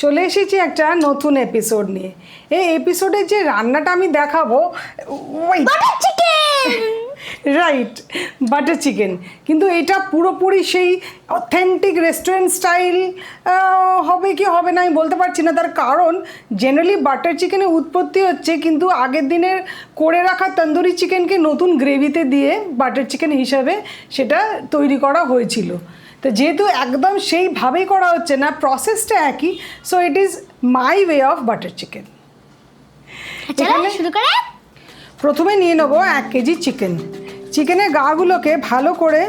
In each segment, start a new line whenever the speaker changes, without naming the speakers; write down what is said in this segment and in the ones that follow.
চলে এসেছি একটা নতুন এপিসোড নিয়ে। এই এপিসোডে যে রান্নাটা আমি দেখাবো
butter chicken,
right, butter chicken. কিন্তু এটা পুরোপুরি সেই অথেন্টিক রেস্টুরেন্ট স্টাইল হবে কি হবে না আমি বলতে পারছি না। তার কারণ জেনারেলি বাটার চিকেনের উৎপত্তি হচ্ছে কিন্তু আগের দিনের করে রাখা তন্দুরি চিকেনকে নতুন গ্রেভিতে দিয়ে বাটার চিকেন হিসাবে সেটা তৈরি করা হয়েছিল। তো যেহেতু একদম সেইভাবেই করা হচ্ছে না, প্রসেসটা একই, so it is my way of butter chicken.
চলো শুরু করে।
প্রথমে নিয়ে নেবো 1 কেজি চিকেন। চিকেনের গাগুলোকে ভালো করে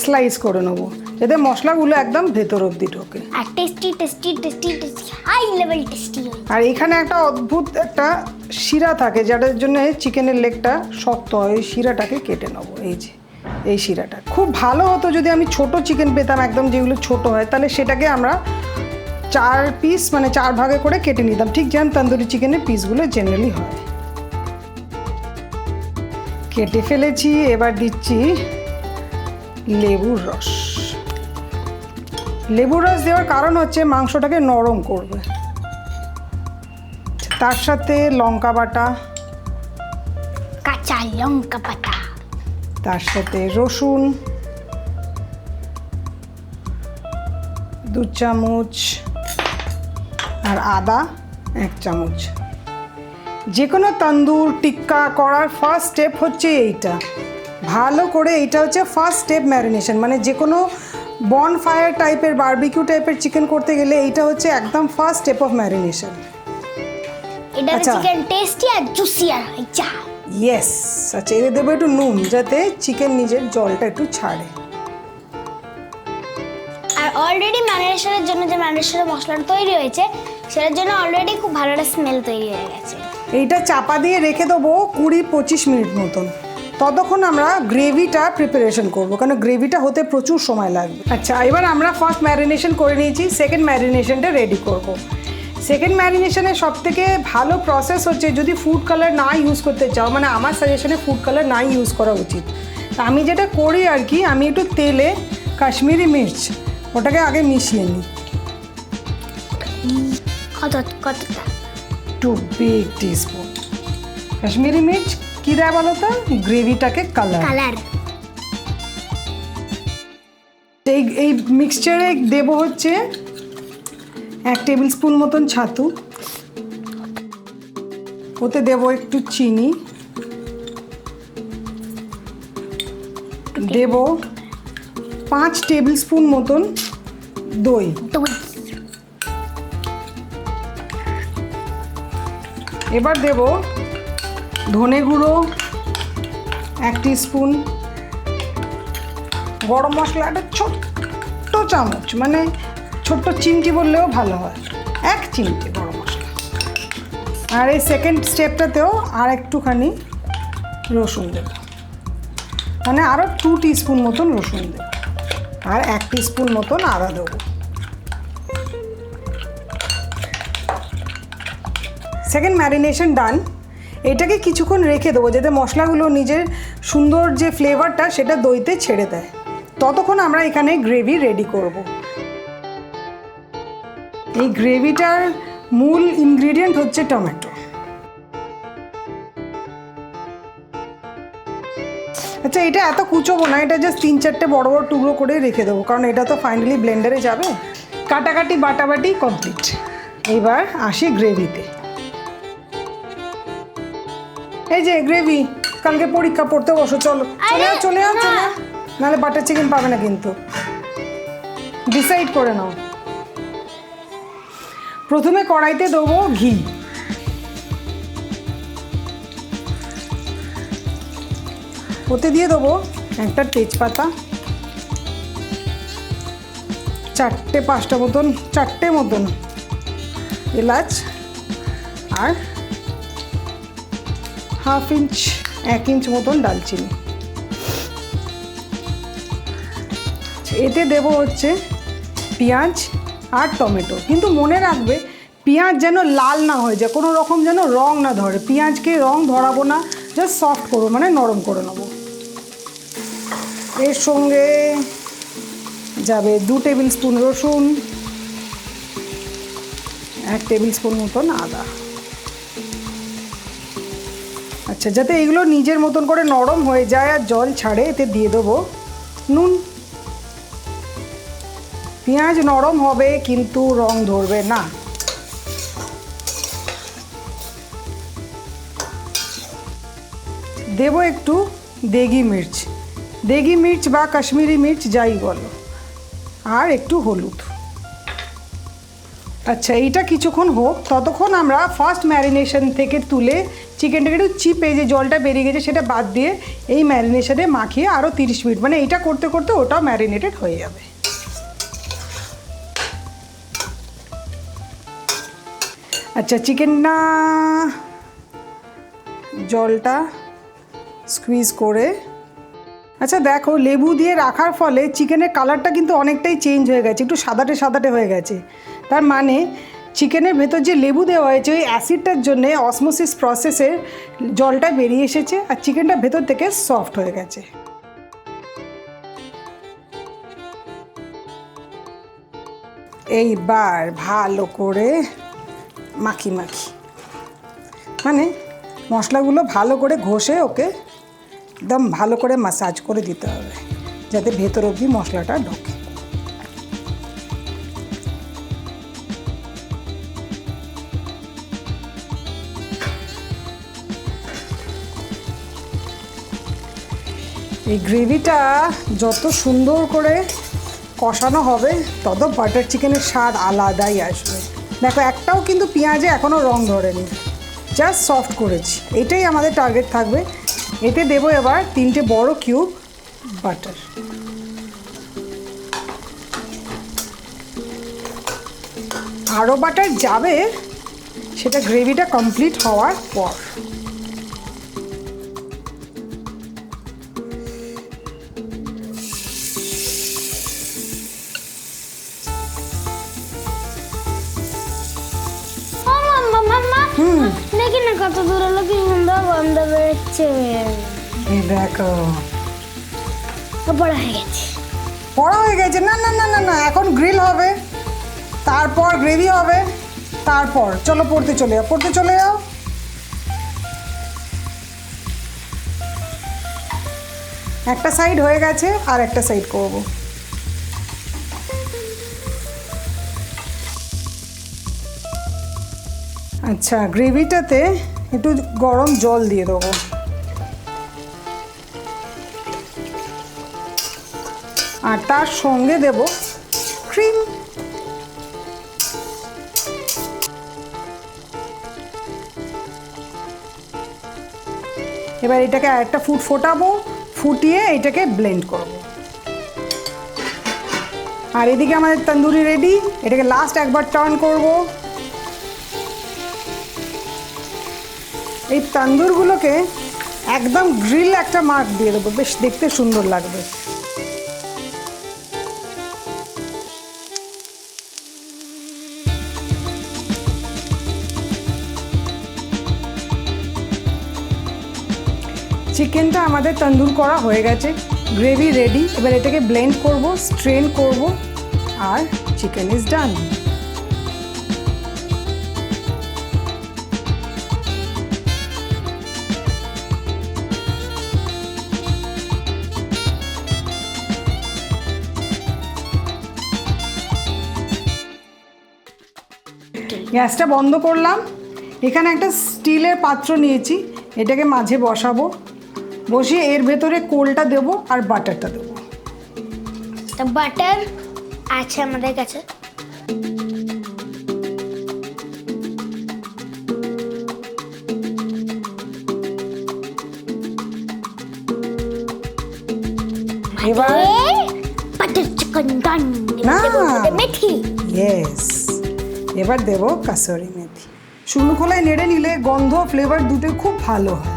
স্লাইস করে নেবো যাতে মশলাগুলো একদম ভেতর অবধি ঢোকে
আর tasty tasty tasty tasty high level tasty.
আর এখানে একটা অদ্ভুত একটা শিরা থাকে যার জন্য চিকেনের লেগটা শক্ত হয়। এই শিরাটাকে কেটে নেবো। এই যে এই শিরাটা খুব ভালো হতো যদি আমি ছোট চিকেন পেতাম একদম, যেগুলো ছোট হয়, তাহলে সেটাকে আমরা 4 পিস মানে 4 ভাগে করে কেটে নিতাম, ঠিক যেমন তন্দুরি চিকেনের পিসগুলো জেনারেলি হয়। কেটে ফেলেছি। এবার দিচ্ছি লেবুর রস। লেবুর রস দেওয়ার কারণ হচ্ছে মাংসটাকে নরম করবে। তার সাথে লঙ্কা বাটা,
কাঁচা লঙ্কা বাটা,
তার সাথে রসুন 2 চামচ আর আদা 1 চামচ। যে কোনো তন্দুর টিক্কা করার ফার্স্ট স্টেপ হচ্ছে এইটা, ভালো করে। এইটা হচ্ছে ফার্স্ট স্টেপ ম্যারিনেশন, মানে যে কোনো বনফায়ার টাইপের বারবিকিউ টাইপের চিকেন করতে গেলে এইটা হচ্ছে একদম ফার্স্ট স্টেপ অফ ম্যারিনেশন।
এটা
আচ্ছা।
চিকেন টেস্টি আর জুসি আর চা।
ইয়েস। আচ্ছা, এতে দেবো একটু নুন যাতে চিকেন নিজের জলটা একটু ছাড়ে।
আর অলরেডি ম্যারিনেশনের জন্য যে ম্যারিনেশনের মশলাটা তৈরি হয়েছে সেটার জন্য অলরেডি খুব ভালো একটা স্মেল তৈরি হয়ে গেছে।
এইটা চাপা দিয়ে রেখে দেবো 20-25 মিনিট মতন। ততক্ষণ আমরা গ্রেভিটা প্রিপারেশন করবো, কারণ গ্রেভিটা হতে প্রচুর সময় লাগবে। আচ্ছা, এবার আমরা ফার্স্ট ম্যারিনেশন করে নিয়েছি, সেকেন্ড ম্যারিনেশনটা রেডি করব। সেকেন্ড ম্যারিনেশনের সবথেকে ভালো প্রসেস হচ্ছে যদি ফুড কালার না ইউজ করতে চাও, মানে আমার সাজেশনে ফুড কালার নাই ইউজ করা উচিত। আমি যেটা করি আর কি, আমি একটু তেলে কাশ্মীরি মির্চ ওটাকে আগে মিশিয়ে নিই।
কতটা?
2 বিগ টিস্পুন কাশ্মীরি মির্চ। কী দেয় বলো তো? গ্রেভিটাকে কালার। এই মিক্সচারে দেবো হচ্ছে 1 টেবিল স্পুন মতন ছাতু, ওতে দেবো একটু চিনি, দেবো 5 টেবিল স্পুন মতন দই, এবার দেব ধনে গুঁড়ো 1 টিস্পুন, গরম মশলা একটা ছোট্ট চামচ, মানে ছোট্ট চিমটি বললেও ভালো হয়, 1 চিমটি গরম মশলা। আর এই সেকেন্ড স্টেপটাতেও আর একটুখানি রসুন দেব, মানে আরও 2 টিস্পুন মতন রসুন দেব, আর 1 টিস্পুন মতন আদা দেবো। সেকেন্ড ম্যারিনেশন ডান। এটাকে কিছুক্ষণ রেখে দেবো যাতে মশলাগুলো নিজের সুন্দর যে ফ্লেভারটা সেটা দইতে ছেড়ে দেয়। ততক্ষণ আমরা এখানে গ্রেভি রেডি করব। এই গ্রেভিটার মূল ইনগ্রিডিয়েন্ট হচ্ছে টমেটো। আচ্ছা, এটা এত কুচোবো না, এটা জাস্ট 3-4টে বড় বড় টুকরো করে রেখে দেবো, কারণ এটা তো ফাইনালি ব্লেন্ডারে যাবে। কাটাকাটি বাটাবাটি কমপ্লিট। এবার আসি গ্রেভিতে। এই যে গ্রেভি, কালকে পরীক্ষা পড়তে বসো, চলো চলে আও নাহলে বাটার চিকেন পাবে না কিন্তু। ডিসাইড করে নাও। প্রথমে কড়াইতে দেবো ঘি, ওতে দিয়ে দেবো একটা তেজপাতা, 4টে মতন এলাচ, আর 1 ইঞ্চ মতন দালচিনি। এতে দেবো হচ্ছে পেঁয়াজ আর টমেটো, কিন্তু মনে রাখবে পেঁয়াজ যেন লাল না হয়ে যায়, কোনো রকম যেন রং না ধরে। পেঁয়াজকে রং ধরাবো না, জাস্ট সফট করবো, মানে নরম করে নেবো। এর সঙ্গে যাবে 2 টেবিল স্পুন রসুন, 1 টেবিল স্পুন মতন আদা। আচ্ছা, যাতে এগুলো নিজের মতন করে নরম হয়ে যায় আর জল ছাড়ে, এতে দিয়ে দেবো নুন। পেঁয়াজ নরম হবে কিন্তু রং ধরবে না। দেবো একটু দেগি মির্চ বা কাশ্মীরি মির্চ যাই বলো, আর একটু হলুদ। আচ্ছা, এইটা কিছুক্ষণ হোক, ততক্ষণ আমরা ফার্স্ট ম্যারিনেশন থেকে তুলে চিকেনটাকে একটু চিপে যে জলটা বেরিয়ে গেছে সেটা বাদ দিয়ে এই ম্যারিনেশনে মাখিয়ে আরও 30 মিনিট, মানে এইটা করতে করতে ওটাও ম্যারিনেটেড হয়ে যাবে। আচ্ছা, চিকেনটা জলটা স্কুইজ করে, আচ্ছা দেখো লেবু দিয়ে রাখার ফলে চিকেনের কালারটা কিন্তু অনেকটাই চেঞ্জ হয়ে গেছে, একটু সাদাটে হয়ে গেছে। তার মানে চিকেনের ভেতর যে লেবু দেওয়া হয়েছে ওই অ্যাসিডটার জন্যে অসমোসিস প্রসেসে জলটা বেরিয়ে এসেছে আর চিকেনটা ভেতর থেকে সফট হয়ে গেছে। এইবার ভালো করে মাখি মানে মশলাগুলো ভালো করে ঘষে ওকে একদম ভালো করে ম্যাসাজ করে দিতে হবে যাতে ভেতর অবধি মশলাটা ঢোকে। এই গ্রেভিটা যত সুন্দর করে কষানো হবে তত বাটার চিকেনের স্বাদ আলাদাই আসবে। দেখো একটাও কিন্তু পেঁয়াজে এখনও রং ধরেনি, জাস্ট সফট করেছি, এটাই আমাদের টার্গেট থাকবে। এতে দেবো এবার 3টে বড় কিউব বাটার। আরও বাটার যাবে সেটা গ্রেভিটা কমপ্লিট হওয়ার পর।
দেখি না কত দূর হলো, কি সুন্দর গন্ধ বেরোচ্ছে।
দেখো
পড়া হয়ে গেছে,
না না না না না, এখন গ্রিল হবে, তারপর গ্রেভি হবে, তারপর চলো পড়তে চলে যাও। একটা সাইড হয়ে গেছে, আর একটা সাইড করবো। আচ্ছা, গ্রেভিটাতে একটু গরম জল দিয়ে দেবো, আর তার সঙ্গে দেব ক্রিম। এবার এটাকে আরেকটা ফোটাবো, ফুটিয়ে এটাকে ব্লেন্ড করব। আর এদিকে আমাদের তন্দুরি রেডি, এটাকে লাস্ট একবার টার্ন করব। এই তন্দুরগুলোকে একদম গ্রিল একটা মার্ক দিয়ে দেবো, বেশ দেখতে সুন্দর লাগবে। চিকেনটা আমাদের তন্দুর করা হয়ে গেছে, গ্রেভি রেডি। এবার এটাকে ব্লেন্ড করব, স্ট্রেন করব, আর চিকেন ইজ ডান। গ্যাসটা বন্ধ করলাম। এখানে একটা স্টিলের পাত্র নিয়েছি, এটাকে মাঝে বসাবো, বসিয়ে এর ভেতরে কোলটা দেবো আর বাটারটা দেবো।
তো বাটার আছে আমাদের কাছে,
এবার
বাটার চিকেন ডান।
না,
মেথি,
ইয়েস, এবার দেবো কাসুরি মেথি। শুকনো খোলায় নেড়ে নিলে গন্ধ ফ্লেভার দুটোই খুব ভালো হয়।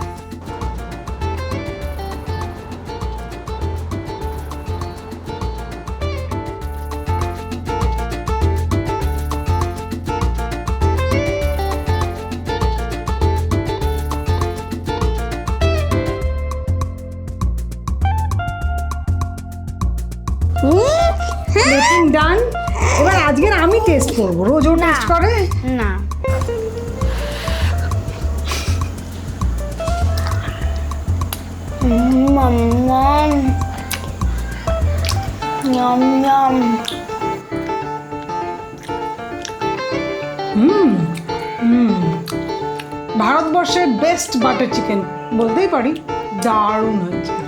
প্লেটিং ডান। এবার আজকের আমি টেস্ট করবো, রোজ ও টেস্ট করে।
না Yum yum.
ভারতবর্ষের বেস্ট বাটার চিকেন বলতেই পারি, দারুণ হয়েছে।